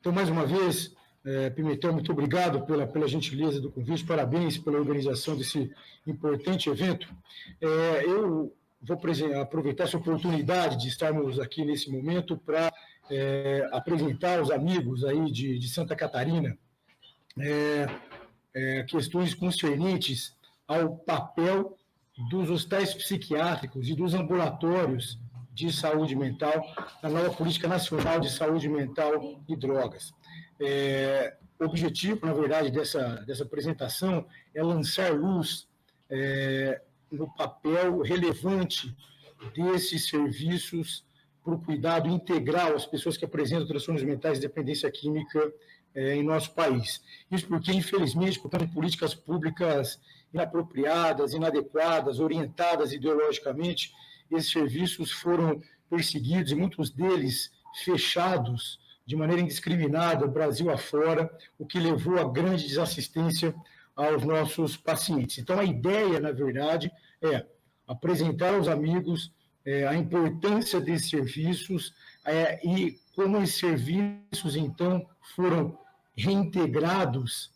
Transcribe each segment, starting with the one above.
Então, mais uma vez, Pimentel, muito obrigado pela gentileza do convite, parabéns pela organização desse importante evento. Eu vou aproveitar essa oportunidade de estarmos aqui nesse momento para apresentar aos amigos aí de Santa Catarina questões concernentes ao papel dos hospitais psiquiátricos e dos ambulatórios de saúde mental na nova Política Nacional de Saúde Mental e Drogas. O objetivo, na verdade, dessa apresentação é lançar luz no papel relevante desses serviços para o cuidado integral às pessoas que apresentam transtornos mentais e dependência química em nosso país. Isso porque, infelizmente, por conta de políticas públicas inapropriadas, inadequadas, orientadas ideologicamente, esses serviços foram perseguidos e muitos deles fechados de maneira indiscriminada, Brasil afora, o que levou a grande desassistência aos nossos pacientes. Então, a ideia, na verdade, é apresentar aos amigos a importância desses serviços e como esses serviços, então, foram reintegrados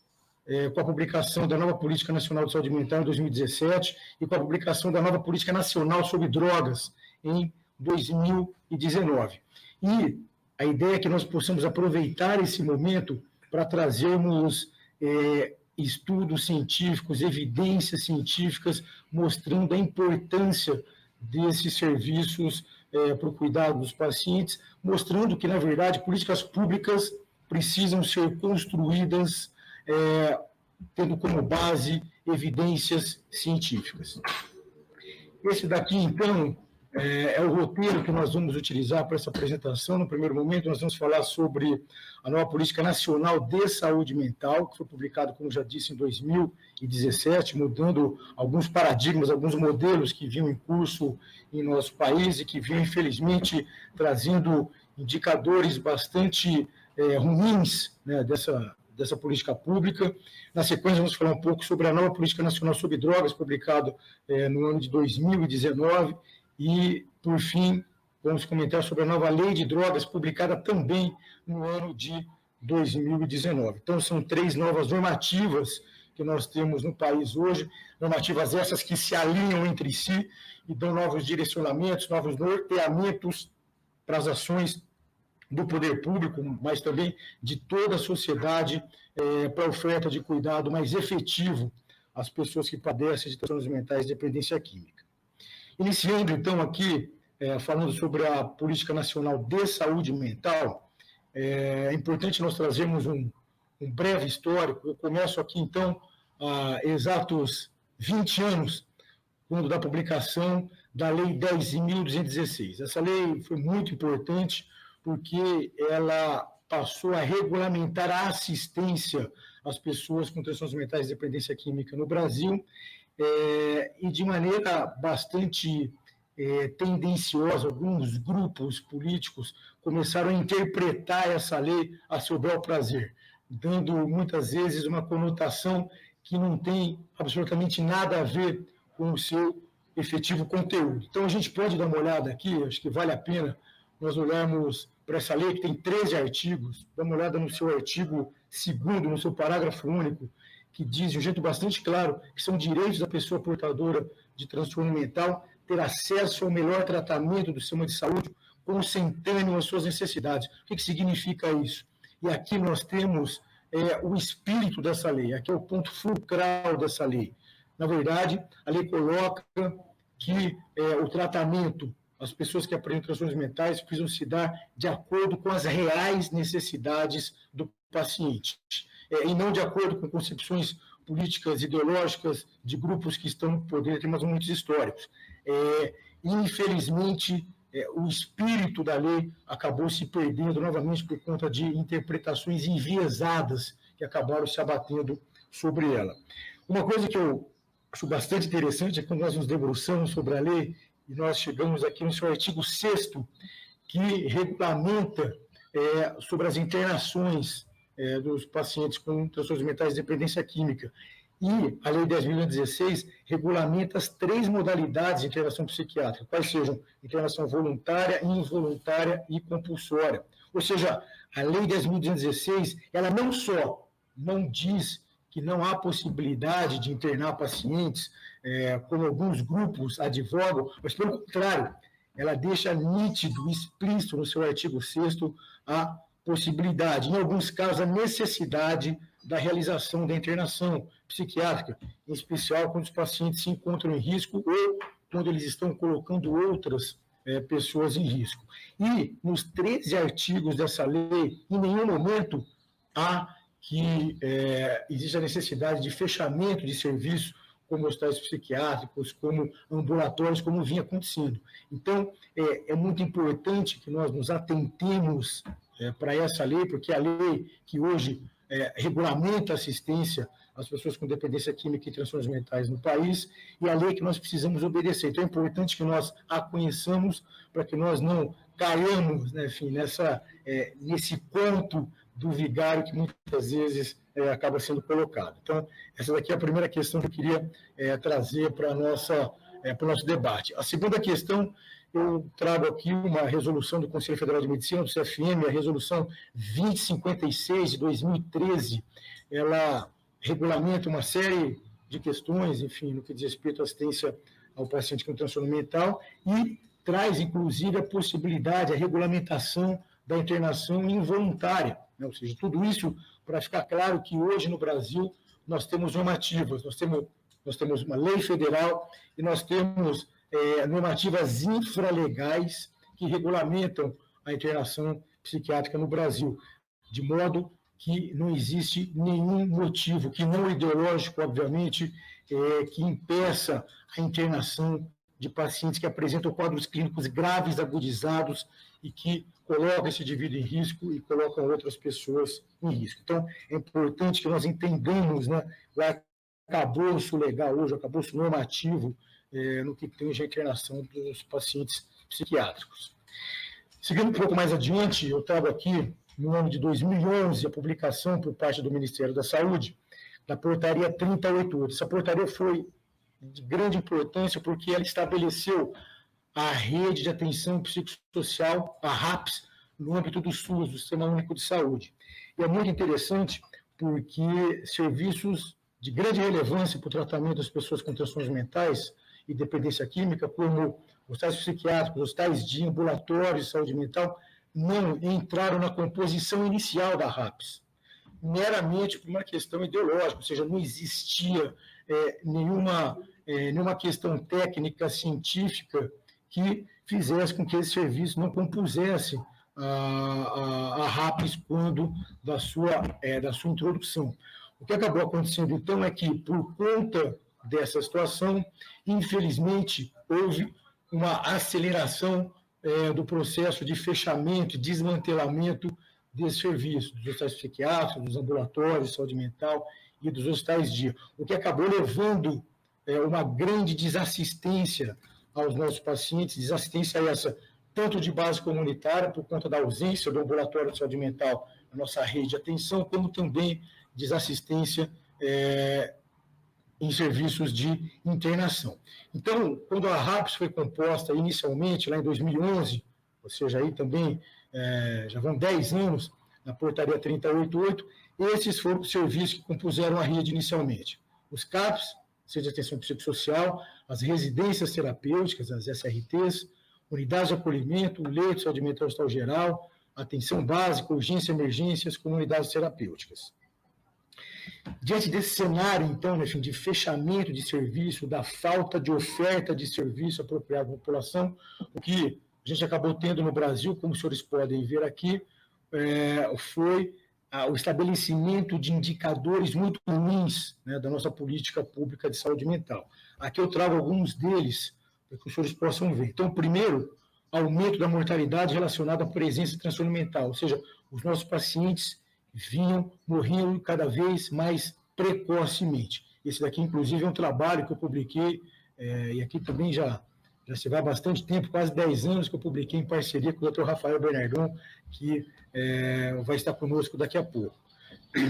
com a publicação da nova Política Nacional de Saúde Mental em 2017 e com a publicação da nova Política Nacional sobre Drogas em 2019. E a ideia é que nós possamos aproveitar esse momento para trazermos estudos científicos, evidências científicas, mostrando a importância desses serviços para o cuidado dos pacientes, mostrando que, na verdade, políticas públicas precisam ser construídas tendo como base evidências científicas. Esse daqui, então, é o roteiro que nós vamos utilizar para essa apresentação. No primeiro momento, nós vamos falar sobre a nova Política Nacional de Saúde Mental, que foi publicada, como já disse, em 2017, mudando alguns paradigmas, alguns modelos que vinham em curso em nosso país e que vinham, infelizmente, trazendo indicadores bastante ruins, né, dessa política pública. Na sequência, vamos falar um pouco sobre a nova Política Nacional sobre Drogas, publicado no ano de 2019, e, por fim, vamos comentar sobre a nova Lei de Drogas, publicada também no ano de 2019. Então, são 3 novas normativas que nós temos no país hoje, normativas essas que se alinham entre si e dão novos direcionamentos, novos norteamentos para as ações do poder público, mas também de toda a sociedade, para a oferta de cuidado mais efetivo às pessoas que padecem de transtornos mentais e dependência química. Iniciando, então, aqui, falando sobre a Política Nacional de Saúde Mental, é importante nós trazermos um breve histórico. Eu começo aqui, então, há exatos 20 anos, quando da publicação da Lei 10.216. Essa lei foi muito importante, porque ela passou a regulamentar a assistência às pessoas com transtornos mentais e dependência química no Brasil, e de maneira bastante tendenciosa, alguns grupos políticos começaram a interpretar essa lei a seu bel prazer, dando muitas vezes uma conotação que não tem absolutamente nada a ver com o seu efetivo conteúdo. Então, a gente pode dar uma olhada aqui, acho que vale a pena nós olharmos para essa lei, que tem 13 artigos, dá uma olhada no seu artigo 2º, no seu parágrafo único, que diz de um jeito bastante claro que são direitos da pessoa portadora de transtorno mental ter acesso ao melhor tratamento do sistema de saúde consentâneo às suas necessidades. O que significa isso? E aqui nós temos o espírito dessa lei, aqui é o ponto fulcral dessa lei. Na verdade, a lei coloca que o tratamento, as pessoas que apresentam transtornos mentais precisam se dar de acordo com as reais necessidades do paciente, e não de acordo com concepções políticas, ideológicas, de grupos que estão no poder em determinados momentos históricos. Infelizmente, o espírito da lei acabou se perdendo novamente por conta de interpretações enviesadas que acabaram se abatendo sobre ela. Uma coisa que eu acho bastante interessante é quando nós nos debruçamos sobre a lei, e nós chegamos aqui no seu artigo 6º, que regulamenta sobre as internações dos pacientes com transtornos mentais e dependência química. E a Lei 10.216 regulamenta as 3 modalidades de internação psiquiátrica, quais sejam internação voluntária, involuntária e compulsória. Ou seja, a Lei 10.216, ela não só não diz que não há possibilidade de internar pacientes, como alguns grupos advogam, mas, pelo contrário, ela deixa nítido, explícito no seu artigo 6º a possibilidade, em alguns casos, a necessidade da realização da internação psiquiátrica, em especial quando os pacientes se encontram em risco ou quando eles estão colocando outras pessoas em risco. E nos 13 artigos dessa lei, em nenhum momento há que existe a necessidade de fechamento de serviço, como hospitais psiquiátricos, como ambulatórios, como vinha acontecendo. Então, é muito importante que nós nos atentemos para essa lei, porque é a lei que hoje regulamenta a assistência às pessoas com dependência química e transtornos mentais no país, e a lei que nós precisamos obedecer. Então, é importante que nós a conheçamos para que nós não caiamos, né, enfim, nesse ponto do vigário que muitas vezes acaba sendo colocado. Então, essa daqui é a primeira questão que eu queria trazer para o nosso debate. A segunda questão, eu trago aqui uma resolução do Conselho Federal de Medicina, do CFM, a resolução 2056 de 2013, ela regulamenta uma série de questões, enfim, no que diz respeito à assistência ao paciente com transtorno mental e traz, inclusive, a possibilidade, a regulamentação da internação involuntária, né? Ou seja, tudo isso para ficar claro que hoje no Brasil nós temos normativas, nós temos uma lei federal e nós temos normativas infralegais que regulamentam a internação psiquiátrica no Brasil, de modo que não existe nenhum motivo, que não ideológico, obviamente, que impeça a internação de pacientes que apresentam quadros clínicos graves, agudizados e que colocam esse indivíduo em risco e colocam outras pessoas em risco. Então, é importante que nós entendamos, né, o arcabouço legal hoje, o arcabouço normativo no que tange a internação dos pacientes psiquiátricos. Seguindo um pouco mais adiante, eu trago aqui, no ano de 2011, a publicação por parte do Ministério da Saúde da portaria 3088. Essa portaria foi de grande importância porque ela estabeleceu a rede de atenção psicossocial, a RAPS, no âmbito do SUS, do Sistema Único de Saúde. E é muito interessante porque serviços de grande relevância para o tratamento das pessoas com transtornos mentais e dependência química, como hospitais psiquiátricos, hospitais de ambulatório de saúde mental, não entraram na composição inicial da RAPS, meramente por uma questão ideológica, ou seja, não existia nenhuma questão técnica, científica, que fizesse com que esse serviço não compusesse a RAPS quando da sua introdução. O que acabou acontecendo, então, é que, por conta dessa situação, infelizmente, houve uma aceleração do processo de fechamento e desmantelamento desse serviço, dos hospitais psiquiátricos, dos ambulatórios de saúde mental e dos hospitais dia, o que acabou levando uma grande desassistência aos nossos pacientes, desassistência essa tanto de base comunitária, por conta da ausência do ambulatório de saúde mental na nossa rede de atenção, como também desassistência em serviços de internação. Então, quando a RAPS foi composta inicialmente, lá em 2011, ou seja, aí também já vão 10 anos, na portaria 3088, esses foram os serviços que compuseram a rede inicialmente. Os CAPs, Centro de Atenção Psicossocial, as residências terapêuticas, as SRTs, unidades de acolhimento, leito de saúde mental hospital geral, atenção básica, urgência, emergências, com unidades terapêuticas. Diante desse cenário, então, enfim, de fechamento de serviço, da falta de oferta de serviço apropriado à população, o que a gente acabou tendo no Brasil, como os senhores podem ver aqui, foi o estabelecimento de indicadores muito ruins, né, da nossa política pública de saúde mental. Aqui eu trago alguns deles, para que os senhores possam ver. Então, primeiro, aumento da mortalidade relacionada à presença de transtorno mental, ou seja, os nossos pacientes morriam cada vez mais precocemente. Esse daqui, inclusive, é um trabalho que eu publiquei, e aqui também já se vai há bastante tempo, quase 10 anos que eu publiquei em parceria com o Dr. Rafael Bernardon, que vai estar conosco daqui a pouco.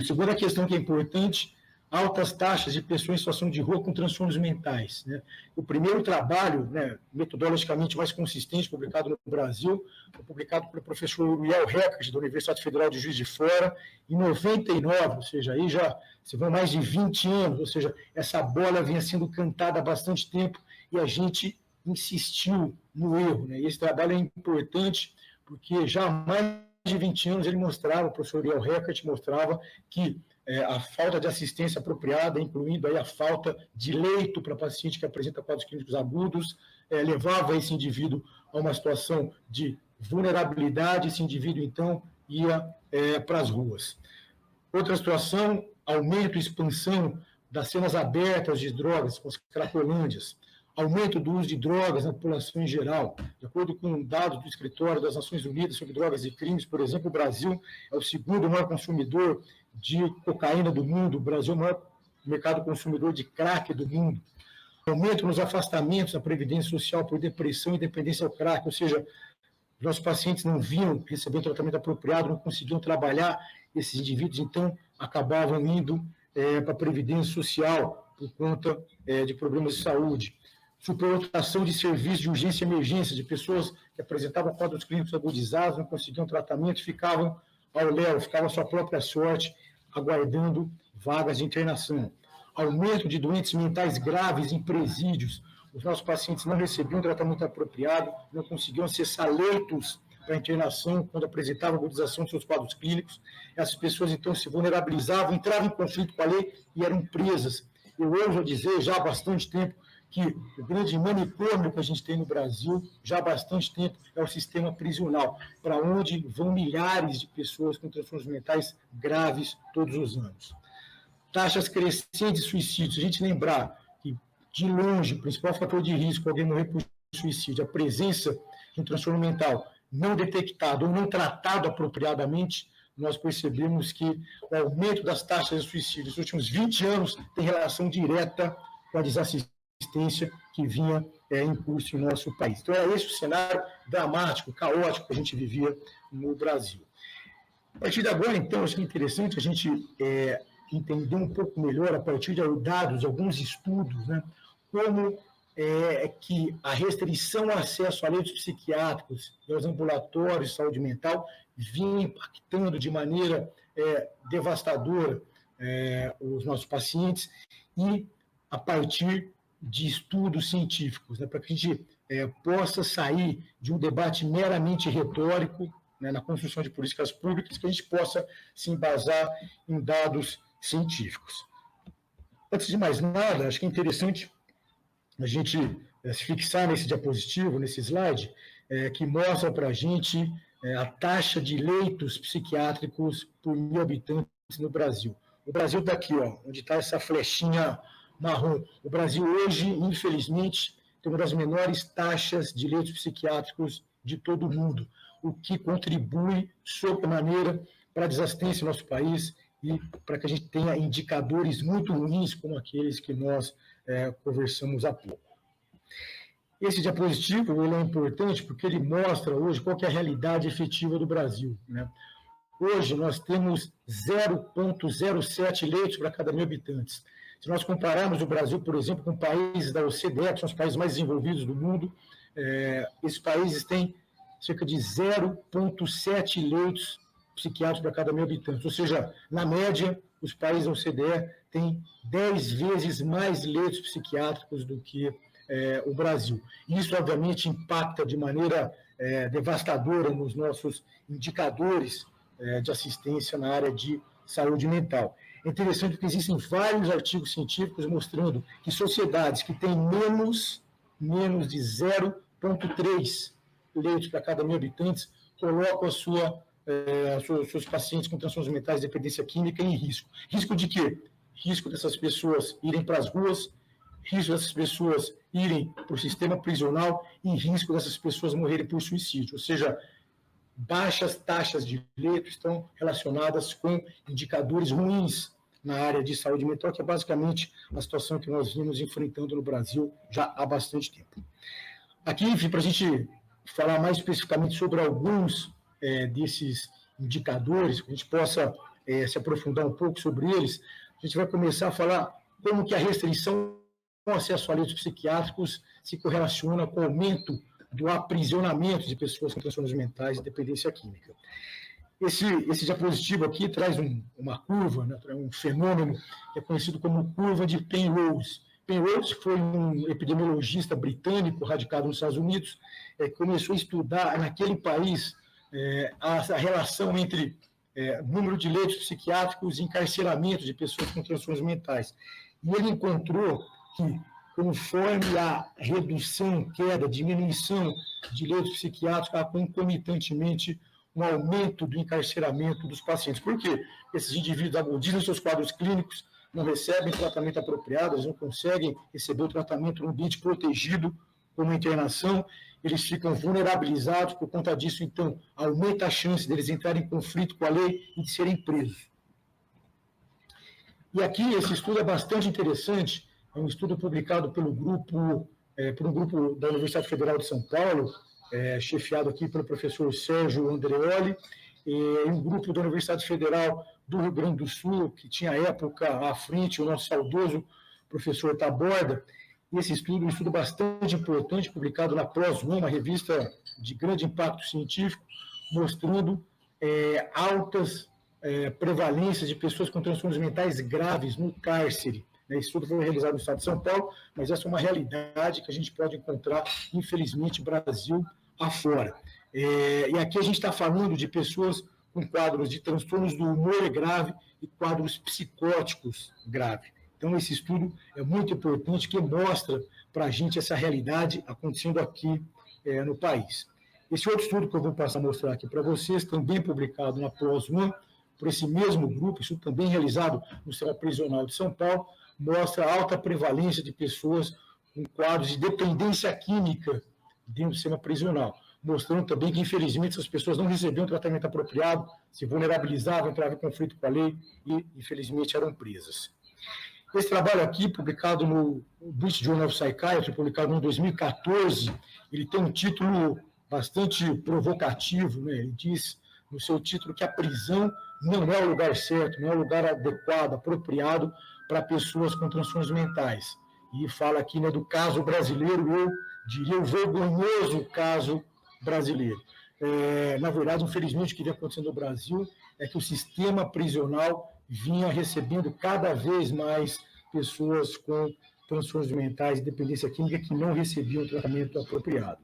Segunda questão que é importante, altas taxas de pessoas em situação de rua com transtornos mentais, né? O primeiro trabalho, né, metodologicamente mais consistente, publicado no Brasil, foi publicado pelo professor Uriel Reckert, da Universidade Federal de Juiz de Fora, em 99, ou seja, aí já se vão mais de 20 anos, ou seja, essa bola vinha sendo cantada há bastante tempo e a gente insistiu no erro, né? E esse trabalho é importante porque já há mais de 20 anos ele mostrava, o professor Uriel Reckert mostrava que a falta de assistência apropriada, incluindo aí a falta de leito para paciente que apresenta quadros clínicos agudos, levava esse indivíduo a uma situação de vulnerabilidade, esse indivíduo, então, ia para as ruas. Outra situação, aumento e expansão das cenas abertas de drogas, com as cracolândias, aumento do uso de drogas na população em geral. De acordo com dados do Escritório das Nações Unidas sobre Drogas e Crimes, por exemplo, o Brasil é o segundo maior consumidor de cocaína do mundo, o Brasil é o maior mercado consumidor de crack do mundo. Aumento nos afastamentos da Previdência Social por depressão e dependência ao crack, ou seja, nossos pacientes não vinham recebendo tratamento apropriado, não conseguiam trabalhar, esses indivíduos, então, acabavam indo para a Previdência Social por conta de problemas de saúde. Superlotação de serviços de urgência e emergência, de pessoas que apresentavam quadros clínicos agudizados, não conseguiam tratamento, ficavam ao léu, ficavam à sua própria sorte, aguardando vagas de internação. Aumento de doentes mentais graves em presídios. Os nossos pacientes não recebiam tratamento apropriado, não conseguiam acessar leitos para internação quando apresentavam agudização de seus quadros clínicos. Essas pessoas, então, se vulnerabilizavam, entravam em conflito com a lei e eram presas. Eu ouso dizer, já há bastante tempo, que o grande manicômio que a gente tem no Brasil, já há bastante tempo, é o sistema prisional, para onde vão milhares de pessoas com transtornos mentais graves todos os anos. Taxas crescentes de suicídio. Se a gente lembrar que, de longe, o principal fator de risco para alguém morrer por suicídio, a presença de um transtorno mental não detectado ou não tratado apropriadamente, nós percebemos que o aumento das taxas de suicídio nos últimos 20 anos tem relação direta com a desassistência que vinha em curso em nosso país. Então, era esse o cenário dramático, caótico que a gente vivia no Brasil. A partir de agora, então, acho que é interessante a gente entender um pouco melhor, a partir de dados, alguns estudos, né, como que a restrição ao acesso a leitos psiquiátricos e aos ambulatórios de saúde mental vinha impactando de maneira devastadora os nossos pacientes e a partir de estudos científicos, né, para que a gente possa sair de um debate meramente retórico, né, na construção de políticas públicas, que a gente possa se embasar em dados científicos. Antes de mais nada, acho que é interessante a gente se fixar nesse diapositivo, nesse slide, que mostra para a gente a taxa de leitos psiquiátricos por 1.000 habitantes no Brasil. O Brasil está aqui, ó, onde está essa flechinha marrom. O Brasil hoje, infelizmente, tem uma das menores taxas de leitos psiquiátricos de todo o mundo, o que contribui sobremaneira para a desassistência no nosso país e para que a gente tenha indicadores muito ruins como aqueles que nós conversamos há pouco. Esse diapositivo ele é importante porque ele mostra hoje qual que é a realidade efetiva do Brasil, né? Hoje nós temos 0,07 leitos para cada 1.000 habitantes. Se nós compararmos o Brasil, por exemplo, com países da OCDE, que são os países mais desenvolvidos do mundo, esses países têm cerca de 0,7 leitos psiquiátricos para cada 1.000 habitantes. Ou seja, na média, os países da OCDE têm 10 vezes mais leitos psiquiátricos do que o Brasil. Isso, obviamente, impacta de maneira devastadora nos nossos indicadores de assistência na área de saúde mental. É interessante porque existem vários artigos científicos mostrando que sociedades que têm menos de 0,3 leitos para cada 1.000 habitantes colocam seus pacientes com transtornos mentais de dependência química em risco. Risco de quê? Risco dessas pessoas irem para as ruas, risco dessas pessoas irem para o sistema prisional e risco dessas pessoas morrerem por suicídio. Ou seja, baixas taxas de leito estão relacionadas com indicadores ruins na área de saúde mental, que é basicamente a situação que nós vimos enfrentando no Brasil já há bastante tempo. Aqui, enfim, para a gente falar mais especificamente sobre alguns desses indicadores, que a gente possa se aprofundar um pouco sobre eles, a gente vai começar a falar como que a restrição ao acesso a leitos psiquiátricos se correlaciona com o aumento do aprisionamento de pessoas com transtornos mentais e dependência química. Esse diapositivo aqui traz uma curva, né, um fenômeno que é conhecido como curva de Penrose. Penrose foi um epidemiologista britânico radicado nos Estados Unidos, que começou a estudar naquele país a relação entre número de leitos psiquiátricos e encarceramento de pessoas com transtornos mentais. E ele encontrou que, conforme a redução, queda, diminuição de leitos psiquiátricos, há concomitantemente um aumento do encarceramento dos pacientes. Por quê? Esses indivíduos agudizam seus quadros clínicos, não recebem tratamento apropriado, eles não conseguem receber o tratamento no ambiente protegido, como a internação, eles ficam vulnerabilizados, por conta disso, então, aumenta a chance deles entrarem em conflito com a lei e de serem presos. E aqui, esse estudo é bastante interessante, é um estudo publicado por um grupo da Universidade Federal de São Paulo, chefiado aqui pelo professor Sérgio Andreoli, e um grupo da Universidade Federal do Rio Grande do Sul, que tinha à época à frente o nosso saudoso professor Taborda. E esse estudo é um estudo bastante importante, publicado na PLOS ONE, uma revista de grande impacto científico, mostrando altas prevalências de pessoas com transtornos mentais graves no cárcere. Esse estudo foi realizado no estado de São Paulo, mas essa é uma realidade que a gente pode encontrar, infelizmente, Brasil afora. E aqui a gente está falando de pessoas com quadros de transtornos do humor grave e quadros psicóticos graves. Então, esse estudo é muito importante, que mostra para a gente essa realidade acontecendo aqui no país. Esse outro estudo que eu vou passar a mostrar aqui para vocês, também publicado na PLOS ONE, por esse mesmo grupo, isso também realizado no Sistema Prisional de São Paulo, mostra a alta prevalência de pessoas com quadros de dependência química dentro do sistema prisional, mostrando também que, infelizmente, essas pessoas não recebiam tratamento apropriado, se vulnerabilizavam, entravam em conflito com a lei e, infelizmente, eram presas. Esse trabalho aqui, publicado no British Journal of Psychiatry, publicado em 2014, ele tem um título bastante provocativo, né? Ele diz no seu título que a prisão não é o lugar certo, não é o lugar adequado, apropriado para pessoas com transtornos mentais. E fala aqui, né, do caso brasileiro, eu diria o vergonhoso caso brasileiro. Na verdade, infelizmente, o que vem acontecendo no Brasil é que o sistema prisional vinha recebendo cada vez mais pessoas com transtornos mentais e dependência química que não recebiam tratamento apropriado.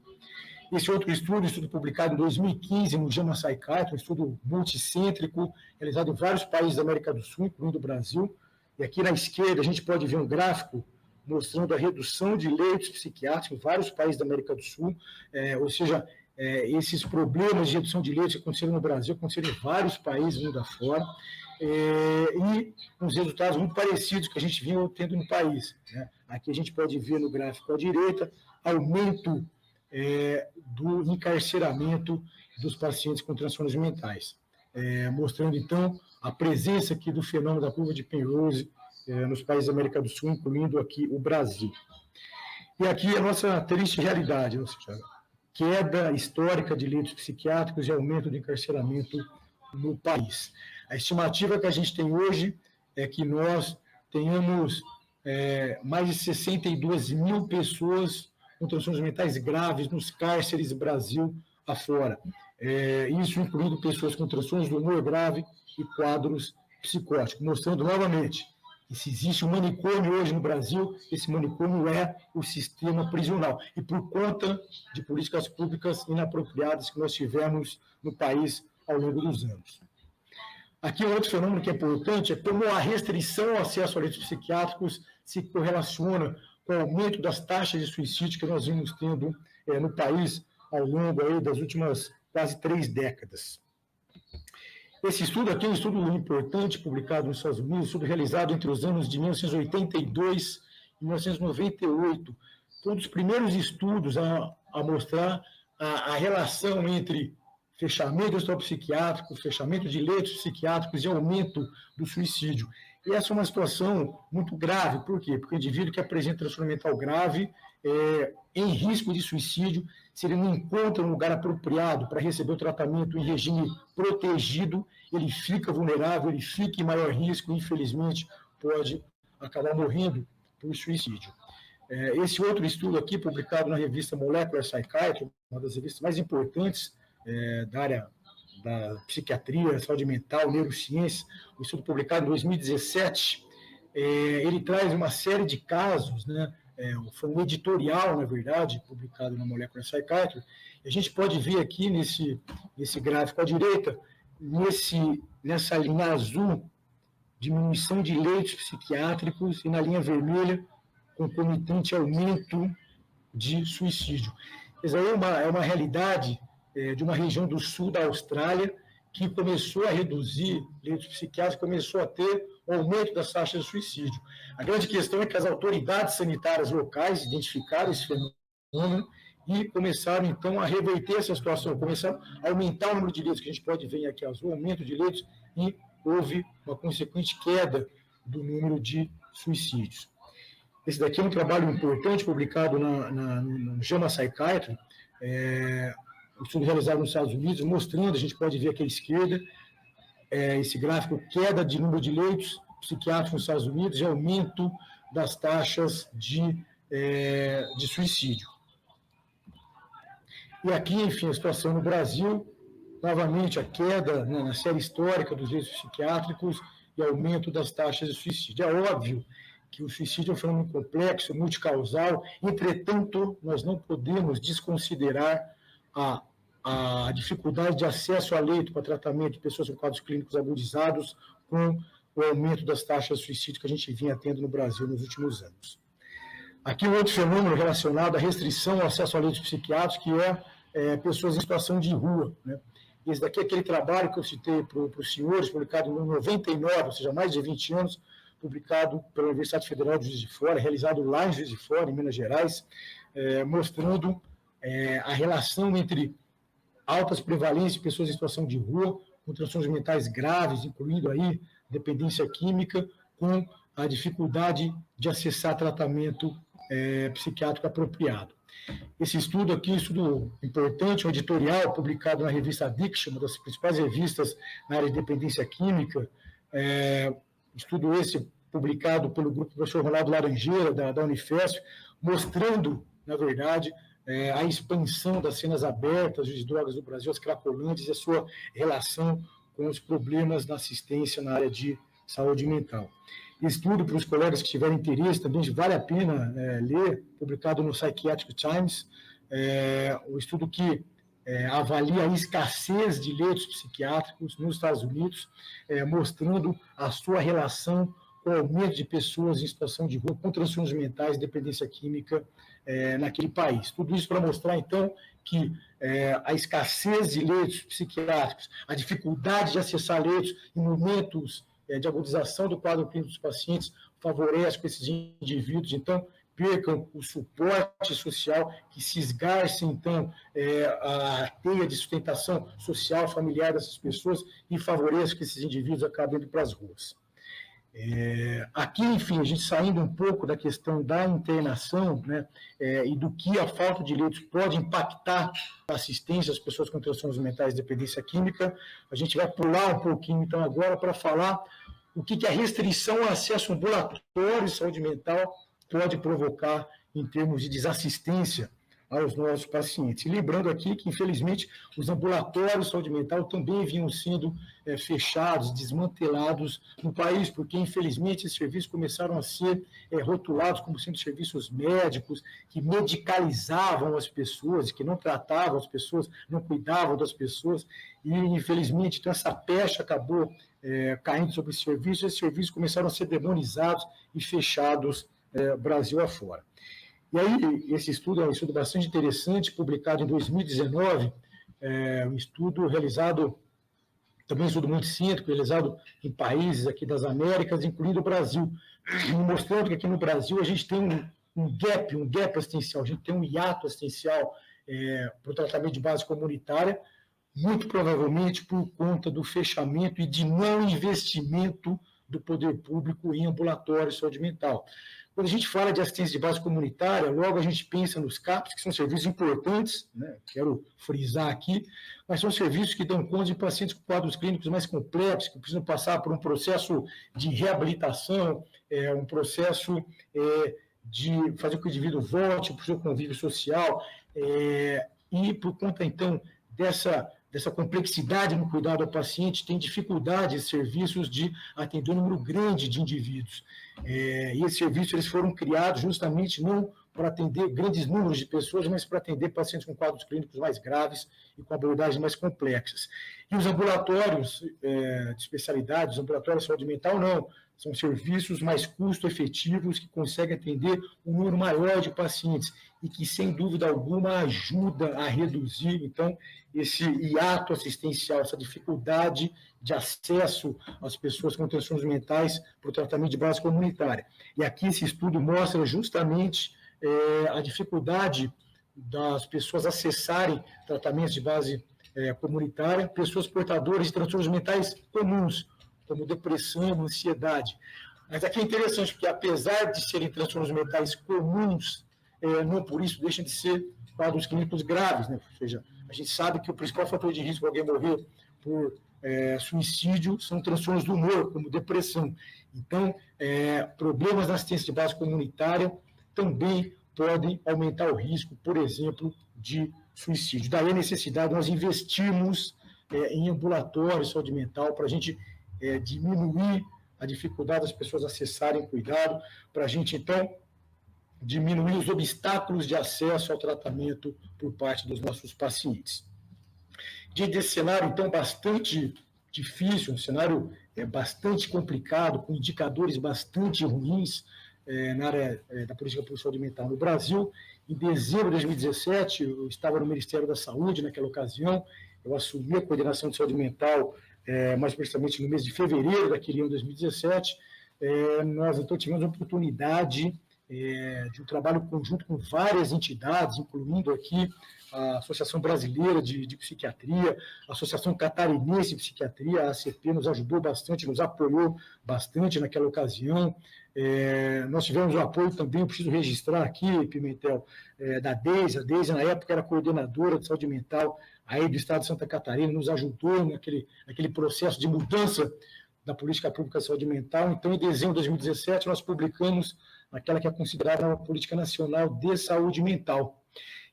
Esse outro estudo publicado em 2015 no JAMA Psychiatry, um estudo multicêntrico, realizado em vários países da América do Sul, incluindo o Brasil. E aqui na esquerda a gente pode ver um gráfico mostrando a redução de leitos psiquiátricos em vários países da América do Sul, ou seja, esses problemas de redução de leitos que aconteceram no Brasil, aconteceram em vários países mundo afora, e uns resultados muito parecidos que a gente vinha tendo no país, né? Aqui a gente pode ver no gráfico à direita, aumento do encarceramento dos pacientes com transtornos mentais, mostrando, então, a presença aqui do fenômeno da curva de Penrose nos países da América do Sul, incluindo aqui o Brasil. E aqui a nossa triste realidade, ou seja, queda histórica de leitos psiquiátricos e aumento do encarceramento no país. A estimativa que a gente tem hoje é que nós tenhamos mais de 62 mil pessoas com transtornos mentais graves nos cárceres Brasil afora. Isso incluindo pessoas com transtornos do humor grave e quadros psicóticos, mostrando novamente que se existe um manicômio hoje no Brasil, esse manicômio é o sistema prisional. E por conta de políticas públicas inapropriadas que nós tivemos no país ao longo dos anos. Aqui um outro fenômeno que é importante é como a restrição ao acesso a leitos psiquiátricos se correlaciona com o aumento das taxas de suicídio que nós vimos tendo no país ao longo aí das últimas quase 3 décadas. Esse estudo aqui é um estudo importante, publicado nos Estados Unidos, estudo realizado entre os anos de 1982 e 1998. Foi um dos primeiros estudos a mostrar a relação entre fechamento do hospital psiquiátrico, fechamento de leitos psiquiátricos e aumento do suicídio. E essa é uma situação muito grave. Por quê? Porque o indivíduo que apresenta transtorno mental grave em risco de suicídio, se ele não encontra um lugar apropriado para receber o tratamento em regime protegido, ele fica vulnerável, ele fica em maior risco, infelizmente, pode acabar morrendo por suicídio. Esse outro estudo aqui, publicado na revista Molecular Psychiatry, uma das revistas mais importantes da área da psiquiatria, saúde mental, neurociência, um estudo publicado em 2017, ele traz uma série de casos, né? Foi um editorial, na verdade, publicado na Molecular Psychiatry, e a gente pode ver aqui nesse gráfico à direita, nessa linha azul, diminuição de leitos psiquiátricos, e na linha vermelha, concomitante aumento de suicídio. Essa aí é uma realidade de uma região do sul da Austrália que começou a reduzir leitos psiquiátricos, começou a ter um aumento das taxas de suicídio. A grande questão é que as autoridades sanitárias locais identificaram esse fenômeno e começaram, então, a reverter essa situação, começaram a aumentar o número de leitos, que a gente pode ver aqui, o aumento de leitos, e houve uma consequente queda do número de suicídios. Esse daqui é um trabalho importante, publicado no JAMA Psychiatry, um estudo realizado nos Estados Unidos, mostrando, a gente pode ver aqui à esquerda, esse gráfico, queda de número de leitos psiquiátricos nos Estados Unidos e aumento das taxas de suicídio. E aqui, enfim, a situação no Brasil, novamente a queda, né, na série histórica dos leitos psiquiátricos e aumento das taxas de suicídio. É óbvio que o suicídio é um fenômeno complexo, multicausal, entretanto, nós não podemos desconsiderar a dificuldade de acesso a leito para tratamento de pessoas com quadros clínicos agudizados com o aumento das taxas de suicídio que a gente vinha tendo no Brasil nos últimos anos. Aqui um outro fenômeno relacionado à restrição ao acesso a leitos psiquiátricos, que pessoas em situação de rua, né? Esse daqui é aquele trabalho que eu citei para os senhores, publicado em 99, ou seja, mais de 20 anos, publicado pela Universidade Federal de Juiz de Fora, realizado lá em Juiz de Fora, em Minas Gerais, mostrando a relação entre altas prevalências de pessoas em situação de rua, com transtornos mentais graves, incluindo aí dependência química, com a dificuldade de acessar tratamento psiquiátrico apropriado. Esse estudo aqui, estudo importante, um editorial publicado na revista Addiction, uma das principais revistas na área de dependência química, estudo esse publicado pelo grupo do professor Ronaldo Laranjeira, da Unifesp, mostrando, na verdade, a expansão das cenas abertas de drogas no Brasil, as cracolândias, e a sua relação com os problemas na assistência na área de saúde mental. Estudo para os colegas que tiverem interesse, também vale a pena ler, publicado no Psychiatric Times, o estudo que avalia a escassez de leitos psiquiátricos nos Estados Unidos, mostrando a sua relação com o aumento de pessoas em situação de rua, com transtornos mentais e dependência química naquele país. Tudo isso para mostrar, então, que a escassez de leitos psiquiátricos, a dificuldade de acessar leitos em momentos de agudização do quadro clínico dos pacientes, favorece que esses indivíduos, então, percam o suporte social, que se esgarce, então, a teia de sustentação social, familiar dessas pessoas, e favoreça que esses indivíduos acabem indo para as ruas. Aqui, enfim, a gente saindo um pouco da questão da internação, né, e do que a falta de leitos pode impactar a assistência às pessoas com transtornos mentais de dependência química, a gente vai pular um pouquinho, então, agora para falar o que a restrição ao acesso ambulatório de saúde mental pode provocar em termos de desassistência aos nossos pacientes. E lembrando aqui que, infelizmente, os ambulatórios de saúde mental também vinham sendo fechados, desmantelados no país, porque, infelizmente, esses serviços começaram a ser rotulados como sendo serviços médicos, que medicalizavam as pessoas, que não tratavam as pessoas, não cuidavam das pessoas, e, infelizmente, então, essa pecha acabou caindo sobre esses serviços começaram a ser demonizados e fechados Brasil afora. E aí, esse estudo é um estudo bastante interessante, publicado em 2019, um estudo realizado, também um estudo muito científico, realizado em países aqui das Américas, incluindo o Brasil, mostrando que aqui no Brasil a gente tem um gap assistencial, a gente tem um hiato assistencial para o tratamento de base comunitária, muito provavelmente por conta do fechamento e de não investimento do poder público em ambulatório de saúde mental. Quando a gente fala de assistência de base comunitária, logo a gente pensa nos CAPs, que são serviços importantes, né? Quero frisar aqui, mas são serviços que dão conta de pacientes com quadros clínicos mais complexos, que precisam passar por um processo de reabilitação, um processo de fazer com que o indivíduo volte para o seu convívio social, e por conta, então, dessa complexidade no cuidado ao paciente, tem dificuldade de serviços de atender um número grande de indivíduos. E esses serviços eles foram criados justamente não para atender grandes números de pessoas, mas para atender pacientes com quadros clínicos mais graves e com abordagens mais complexas. E os ambulatórios de especialidade, os ambulatórios de saúde mental, não. São serviços mais custo-efetivos que conseguem atender um número maior de pacientes e que, sem dúvida alguma, ajuda a reduzir, então, esse hiato assistencial, essa dificuldade de acesso às pessoas com transtornos mentais para o tratamento de base comunitária. E aqui esse estudo mostra justamente a dificuldade das pessoas acessarem tratamentos de base comunitária, pessoas portadoras de transtornos mentais comuns, como depressão, ansiedade. Mas aqui é interessante, porque apesar de serem transtornos mentais comuns, não por isso deixam de ser quadros clínicos graves, né? Ou seja, a gente sabe que o principal fator de risco para alguém morrer por suicídio são transtornos do humor, como depressão. Então, problemas na assistência de base comunitária também podem aumentar o risco, por exemplo, de suicídio. Daí a necessidade de nós investirmos em ambulatórios de saúde mental para a gente diminuir a dificuldade das pessoas acessarem cuidado, para a gente, então, diminuir os obstáculos de acesso ao tratamento por parte dos nossos pacientes. Diante desse cenário, então, bastante difícil, um cenário bastante complicado, com indicadores bastante ruins na área da política por saúde mental no Brasil, em dezembro de 2017, eu estava no Ministério da Saúde naquela ocasião, eu assumi a coordenação de saúde mental mais precisamente no mês de fevereiro daquele ano de 2017, nós então tivemos a oportunidade de um trabalho conjunto com várias entidades, incluindo aqui a Associação Brasileira de Psiquiatria, a Associação Catarinense de Psiquiatria, a ACP nos ajudou bastante, nos apoiou bastante naquela ocasião. Nós tivemos o apoio também, eu preciso registrar aqui, Pimentel, da Deise. A Deise, na época, era coordenadora de saúde mental aí do Estado de Santa Catarina, nos ajudou naquele processo de mudança da política pública de saúde mental. Então, em dezembro de 2017, nós publicamos aquela que é considerada uma política nacional de saúde mental.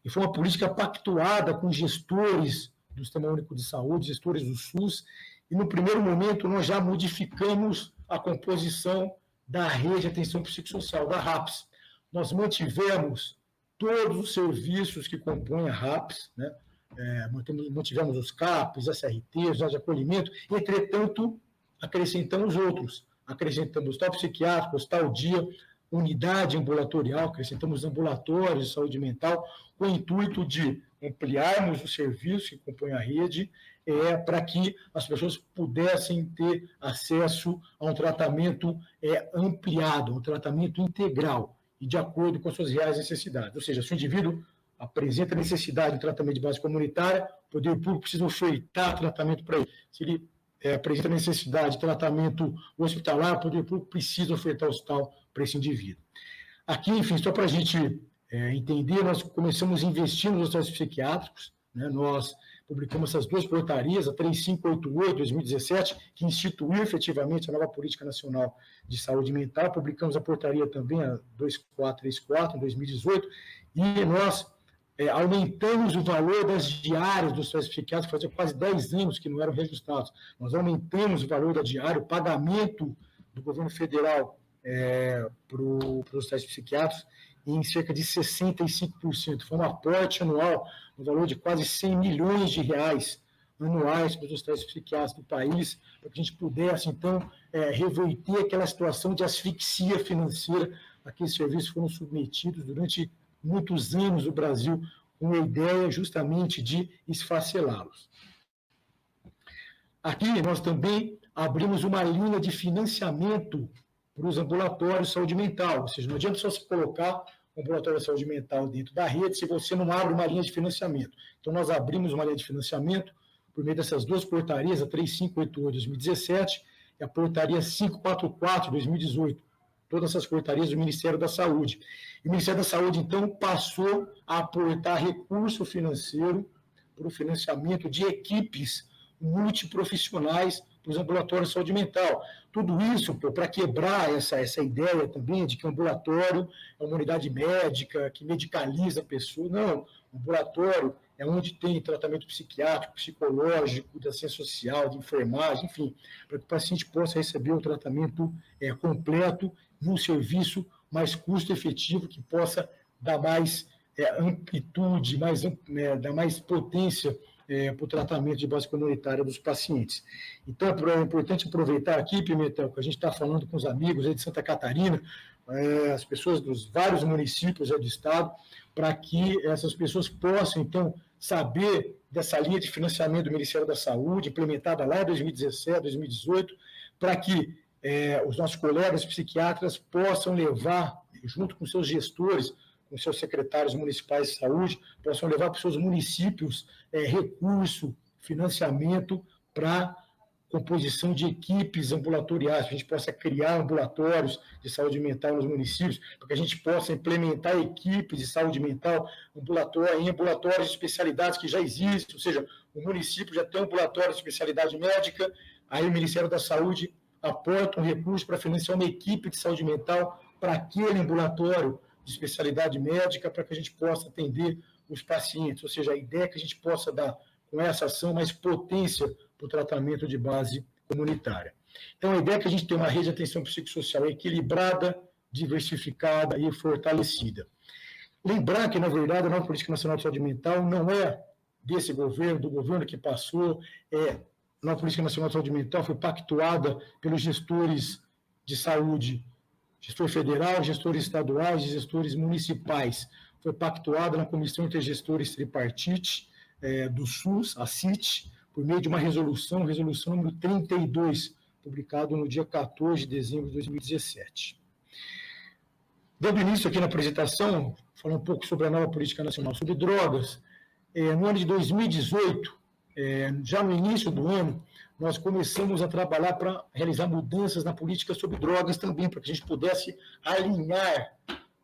E foi uma política pactuada com gestores do Sistema Único de Saúde, gestores do SUS, e no primeiro momento nós já modificamos a composição da rede de atenção psicossocial, da RAPS. Nós mantivemos todos os serviços que compõem a RAPS, né? Mantivemos os CAPs, SRTs, os de acolhimento, entretanto, acrescentamos outros. Acrescentamos hospital psiquiátrico, hospital dia, unidade ambulatorial, acrescentamos ambulatórios de saúde mental, com o intuito de ampliarmos os serviços que compõem a rede, para que as pessoas pudessem ter acesso a um tratamento ampliado, um tratamento integral e de acordo com as suas reais necessidades. Ou seja, se o indivíduo apresenta necessidade de tratamento de base comunitária, o poder público precisa ofertar tratamento para ele. Se ele apresenta necessidade de tratamento hospitalar, o poder público precisa ofertar hospital para esse indivíduo. Aqui, enfim, só para a gente entender, nós começamos a investir nos hospitais psiquiátricos, né? Nós publicamos essas duas portarias, a 3588, 2017, que instituiu efetivamente a nova Política Nacional de Saúde Mental, publicamos a portaria também, a 2434, em 2018, e nós aumentamos o valor das diárias dos hospitais psiquiátricos, fazia quase 10 anos que não eram registrados. Nós aumentamos o valor da diária, o pagamento do governo federal para os hospitais psiquiátricos em cerca de 65%. Foi um aporte anual no valor de quase 100 milhões de reais anuais para os hospitais psiquiátricos do país, para que a gente pudesse, então, reverter aquela situação de asfixia financeira a que esses serviços foram submetidos durante muitos anos no Brasil, com a ideia justamente de esfacelá-los. Aqui nós também abrimos uma linha de financiamento para os ambulatórios de saúde mental, ou seja, não adianta só se colocar um ambulatório de saúde mental dentro da rede se você não abre uma linha de financiamento. Então, nós abrimos uma linha de financiamento por meio dessas duas portarias, a 3588 de 2017 e a portaria 544 de 2018, todas essas portarias do Ministério da Saúde. E o Ministério da Saúde, então, passou a aportar recurso financeiro para o financiamento de equipes multiprofissionais para os ambulatórios de saúde mental. Tudo isso para quebrar essa ideia também de que o ambulatório é uma unidade médica que medicaliza a pessoa. Não, o ambulatório é onde tem tratamento psiquiátrico, psicológico, de assistência social, de enfermagem, enfim, para que o paciente possa receber o tratamento completo num serviço mais custo-efetivo, que possa dar mais amplitude, dar mais potência para o tratamento de base comunitária dos pacientes. Então, é importante aproveitar aqui, Pimentel, que a gente está falando com os amigos aí de Santa Catarina, as pessoas dos vários municípios do estado, para que essas pessoas possam, então, saber dessa linha de financiamento do Ministério da Saúde, implementada lá em 2017, 2018, para que os nossos colegas psiquiatras possam levar, junto com seus gestores, com seus secretários municipais de saúde, possam levar para os seus municípios recurso, financiamento para composição de equipes ambulatoriais, para que a gente possa criar ambulatórios de saúde mental nos municípios, para que a gente possa implementar equipes de saúde mental em ambulatórios de especialidades que já existem, ou seja, o município já tem um ambulatório de especialidade médica, aí o Ministério da Saúde aporta um recurso para financiar uma equipe de saúde mental para aquele ambulatório de especialidade médica, para que a gente possa atender os pacientes, ou seja, a ideia é que a gente possa dar, com essa ação, mais potência para o tratamento de base comunitária. Então, a ideia é que a gente tenha uma rede de atenção psicossocial equilibrada, diversificada e fortalecida. Lembrar que, na verdade, a nova Política Nacional de Saúde Mental não é desse governo, do governo que passou, a nova Política Nacional de Saúde Mental foi pactuada pelos gestores de saúde, gestor federal, gestores estaduais e gestores municipais. Foi pactuada na Comissão Intergestores Tripartite do SUS, a CIT, por meio de uma resolução número 32, publicado no dia 14 de dezembro de 2017. Dando início aqui na apresentação, falar um pouco sobre a nova Política Nacional sobre Drogas, no ano de 2018, já no início do ano, nós começamos a trabalhar para realizar mudanças na política sobre drogas também, para que a gente pudesse alinhar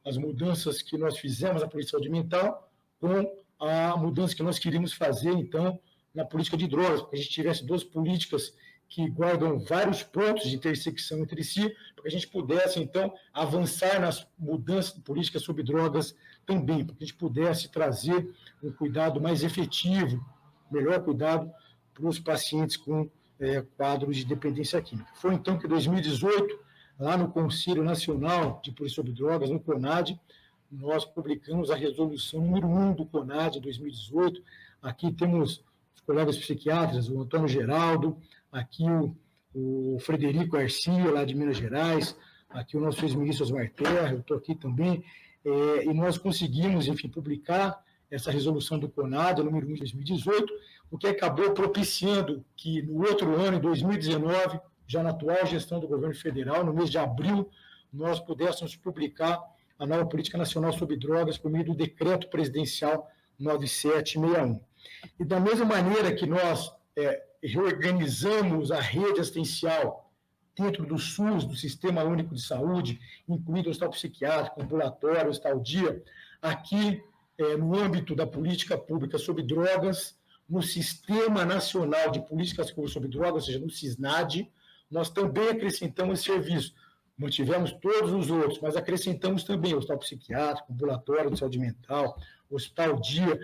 as mudanças que nós fizemos na política de saúde mental com a mudança que nós queríamos fazer, então, na política de drogas, para que a gente tivesse duas políticas que guardam vários pontos de intersecção entre si, para que a gente pudesse, então, avançar nas mudanças de política sobre drogas também, para que a gente pudesse trazer um cuidado mais efetivo, melhor cuidado para os pacientes com quadros de dependência química. Foi, então, que em 2018, lá no Conselho Nacional de Política sobre Drogas, no CONAD, nós publicamos a resolução número 1 do CONAD, 2018. Aqui temos os colegas psiquiatras, o Antônio Geraldo, aqui o Frederico Garcia, lá de Minas Gerais, aqui o nosso ex-ministro Osmar Terra, eu estou aqui também, e nós conseguimos, enfim, publicar essa resolução do CONAD, número 1 de 2018, o que acabou propiciando que no outro ano, em 2019, já na atual gestão do governo federal, no mês de abril, nós pudéssemos publicar a nova Política Nacional sobre Drogas por meio do Decreto Presidencial 9761. E da mesma maneira que nós reorganizamos a rede assistencial dentro do SUS, do Sistema Único de Saúde, incluindo o hospital psiquiátrico, ambulatório, hospital dia, aqui, no âmbito da política pública sobre drogas, no Sistema Nacional de Políticas Públicas sobre Drogas, ou seja, no SISNAD, nós também acrescentamos esse serviço. Mantivemos todos os outros, mas acrescentamos também o hospital psiquiátrico, ambulatório de saúde mental, hospital dia,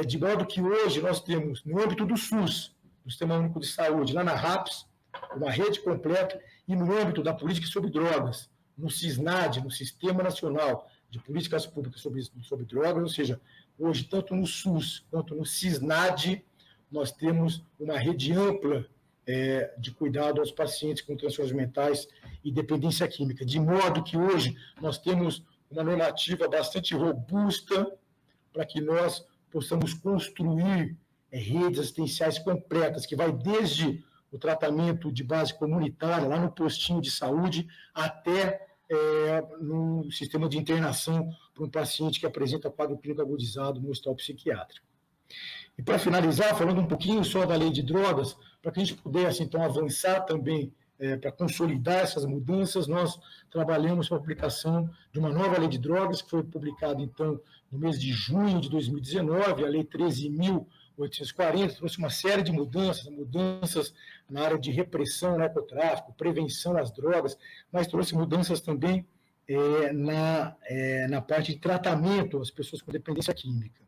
de modo que hoje nós temos, no âmbito do SUS, do Sistema Único de Saúde, lá na RAPS, uma rede completa, e no âmbito da política sobre drogas, no SISNAD, no Sistema Nacional de Políticas Públicas sobre Drogas, ou seja, hoje, tanto no SUS quanto no SISNAD, nós temos uma rede ampla de cuidado aos pacientes com transtornos mentais e dependência química, de modo que hoje nós temos uma normativa bastante robusta para que nós possamos construir redes assistenciais completas, que vai desde o tratamento de base comunitária, lá no postinho de saúde, até no sistema de internação para um paciente que apresenta quadro clínico agudizado no hospital psiquiátrico. E para finalizar, falando um pouquinho só da lei de drogas, para que a gente pudesse, então, avançar também para consolidar essas mudanças, nós trabalhamos para a publicação de uma nova lei de drogas, que foi publicada, então, no mês de junho de 2019, a Lei 13.840, trouxe uma série de mudanças na área de repressão ao narcotráfico, prevenção às drogas, mas trouxe mudanças também na parte de tratamento às pessoas com dependência química.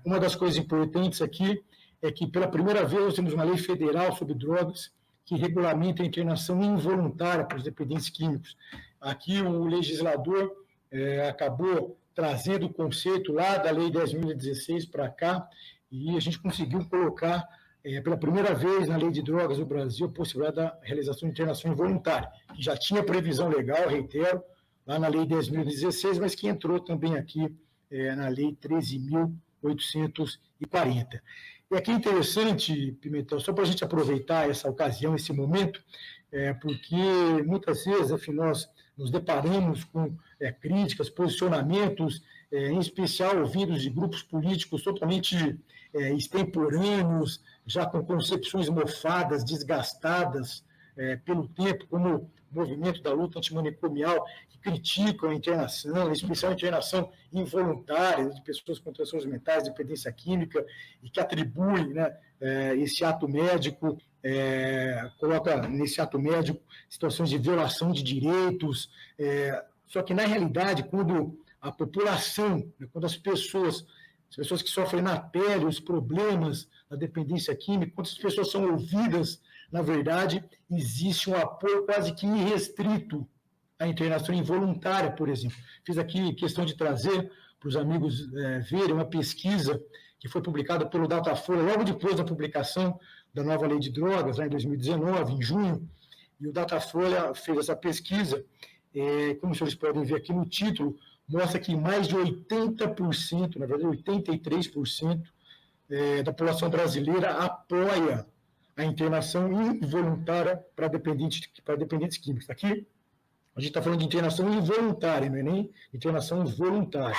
Uma das coisas importantes aqui é que, pela primeira vez, nós temos uma lei federal sobre drogas que regulamenta a internação involuntária para os dependentes químicos. Aqui, o legislador acabou trazendo o conceito lá da Lei 10.016 para cá, e a gente conseguiu colocar, pela primeira vez na Lei de Drogas do Brasil, a possibilidade da realização de internação involuntária, que já tinha previsão legal, reitero, lá na Lei 10.016, mas que entrou também aqui na Lei 13.840. E aqui é interessante, Pimentel, só para a gente aproveitar essa ocasião, esse momento, porque muitas vezes, enfim, nós nos deparamos com críticas, posicionamentos, em especial vindos de grupos políticos totalmente extemporâneos, já com concepções mofadas, desgastadas pelo tempo, como o movimento da luta antimanicomial, que criticam a internação, em especial a internação involuntária de pessoas com transtornos mentais, dependência química, e que atribuem, né, esse ato médico, coloca nesse ato médico situações de violação de direitos, só que, na realidade, quando a população, né, quando as pessoas que sofrem na pele os problemas da dependência química, quando as pessoas são ouvidas, na verdade, existe um apoio quase que irrestrito à internação involuntária, por exemplo. Fiz aqui questão de trazer para os amigos verem uma pesquisa que foi publicada pelo Datafolha logo depois da publicação da nova lei de drogas, lá em 2019, em junho, e o Datafolha fez essa pesquisa, como os senhores podem ver aqui no título, mostra que mais de 80%, na verdade 83%, da população brasileira apoia a internação involuntária para dependentes químicos. Aqui, a gente está falando de internação involuntária, não é nem internação voluntária,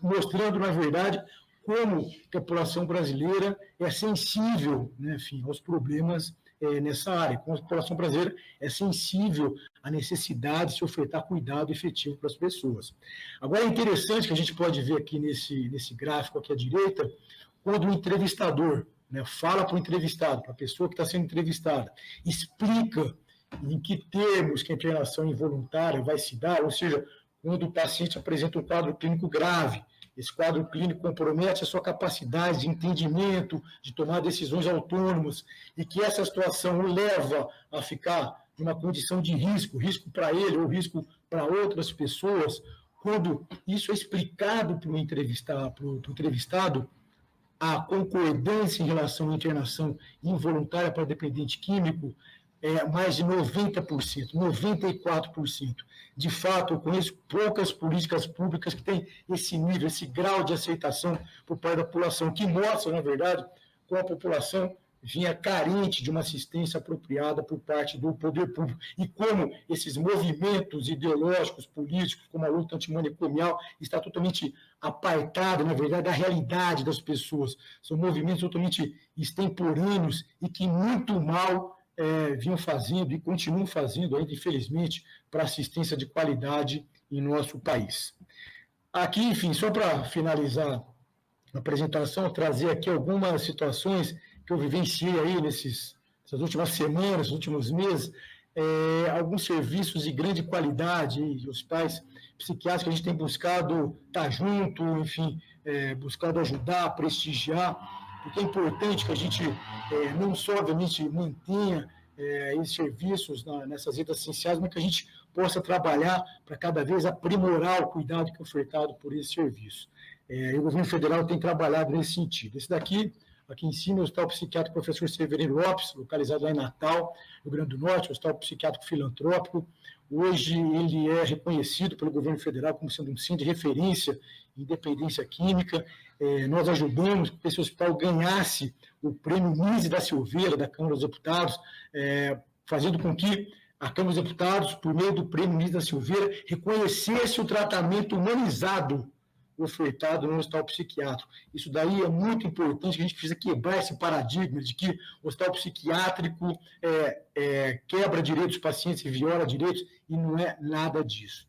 mostrando, na verdade, como a população brasileira é sensível, né, enfim, aos problemas nessa área, como a população brasileira é sensível à necessidade de se ofertar cuidado efetivo para as pessoas. Agora, é interessante que a gente pode ver aqui nesse gráfico aqui à direita, quando o entrevistador, né, fala para o entrevistado, para a pessoa que está sendo entrevistada, explica em que termos que a internação involuntária vai se dar, ou seja, quando o paciente apresenta um quadro clínico grave, esse quadro clínico compromete a sua capacidade de entendimento, de tomar decisões autônomas, e que essa situação o leva a ficar numa condição de risco para ele ou risco para outras pessoas, quando isso é explicado para o entrevistado, a concordância em relação à internação involuntária para dependente químico é mais de 90%, 94%. De fato, eu conheço poucas políticas públicas que têm esse nível, esse grau de aceitação por parte da população, que mostra, na verdade, como a população vinha carente de uma assistência apropriada por parte do poder público, e como esses movimentos ideológicos, políticos, como a luta antimanicomial, está totalmente apartado, na verdade, da realidade das pessoas. São movimentos totalmente extemporâneos e que muito mal vinham fazendo e continuam fazendo, ainda, infelizmente, para assistência de qualidade em nosso país. Aqui, enfim, só para finalizar a apresentação, trazer aqui algumas situações que eu vivenciei aí nessas últimas semanas, nos últimos meses, alguns serviços de grande qualidade, e os hospitais psiquiátricos que a gente tem buscado estar junto, enfim, buscado ajudar, prestigiar, porque é importante que a gente não só, obviamente, mantenha esses serviços nessas redes essenciais, mas que a gente possa trabalhar para cada vez aprimorar o cuidado que é ofertado por esse serviço. E o governo federal tem trabalhado nesse sentido. Esse daqui, aqui em cima, é o Hospital Psiquiátrico Professor Severino Lopes, localizado lá em Natal, Rio Grande do Norte, o Hospital Psiquiátrico Filantrópico. Hoje ele é reconhecido pelo governo federal como sendo um centro de referência em dependência química. Nós ajudamos que esse hospital ganhasse o prêmio Nise da Silveira, da Câmara dos Deputados, fazendo com que a Câmara dos Deputados, por meio do prêmio Nise da Silveira, reconhecesse o tratamento humanizado ofertado no hospital psiquiátrico. Isso daí é muito importante, que a gente precisa quebrar esse paradigma de que o hospital psiquiátrico quebra direitos dos pacientes e viola direitos, e não é nada disso.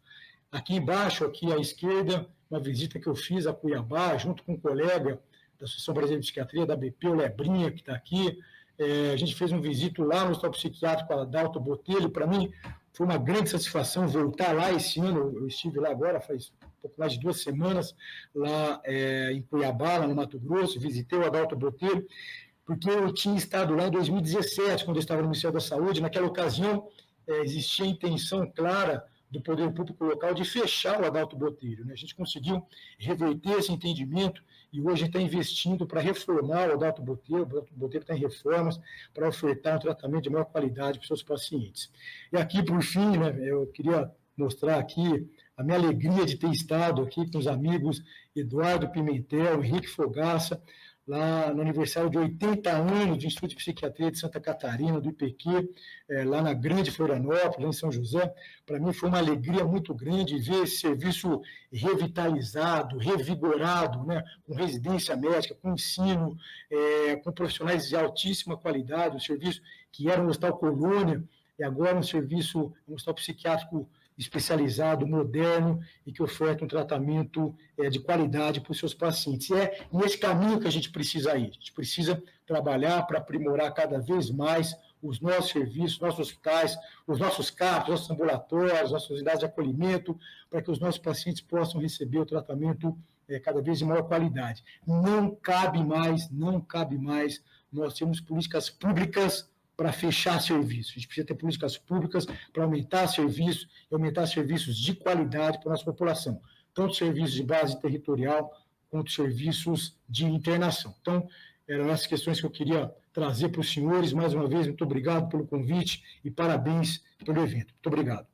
Aqui embaixo, aqui à esquerda, uma visita que eu fiz a Cuiabá, junto com um colega da Associação Brasileira de Psiquiatria, da BP, o Lebrinha, que está aqui. A gente fez um visito lá no Hospital Psiquiátrico Adalto Botelho. Para mim, foi uma grande satisfação voltar lá esse ano. Eu estive lá agora, faz um pouco mais de 2 semanas, lá em Cuiabá, lá no Mato Grosso, visitei o Adalto Botelho, porque eu tinha estado lá em 2017, quando eu estava no Ministério da Saúde. Naquela ocasião, existia a intenção clara do Poder Público Local de fechar o Adalto Botelho, né? A gente conseguiu reverter esse entendimento e hoje está investindo para reformar o Adalto Botelho. O Adalto Botelho está em reformas para ofertar um tratamento de maior qualidade para os seus pacientes. E aqui, por fim, né, eu queria mostrar aqui a minha alegria de ter estado aqui com os amigos Eduardo Pimentel, Henrique Fogaça, lá no aniversário de 80 anos do Instituto de Psiquiatria de Santa Catarina, do IPQ, lá na Grande Florianópolis, lá em São José. Para mim foi uma alegria muito grande ver esse serviço revitalizado, revigorado, né, com residência médica, com ensino, com profissionais de altíssima qualidade, um serviço que era um hospital colônia, e agora um serviço, um hospital psiquiátrico especializado, moderno, e que oferta um tratamento de qualidade para os seus pacientes. E é nesse caminho que a gente precisa ir. A gente precisa trabalhar para aprimorar cada vez mais os nossos serviços, nossos hospitais, os nossos CAPs, nossos ambulatórios, nossas unidades de acolhimento, para que os nossos pacientes possam receber o tratamento cada vez de maior qualidade. Não cabe mais nós temos políticas públicas para fechar serviços. A gente precisa ter políticas públicas para aumentar serviços e aumentar serviços de qualidade para a nossa população, tanto serviços de base territorial quanto serviços de internação. Então, eram essas questões que eu queria trazer para os senhores. Mais uma vez, muito obrigado pelo convite e parabéns pelo evento. Muito obrigado.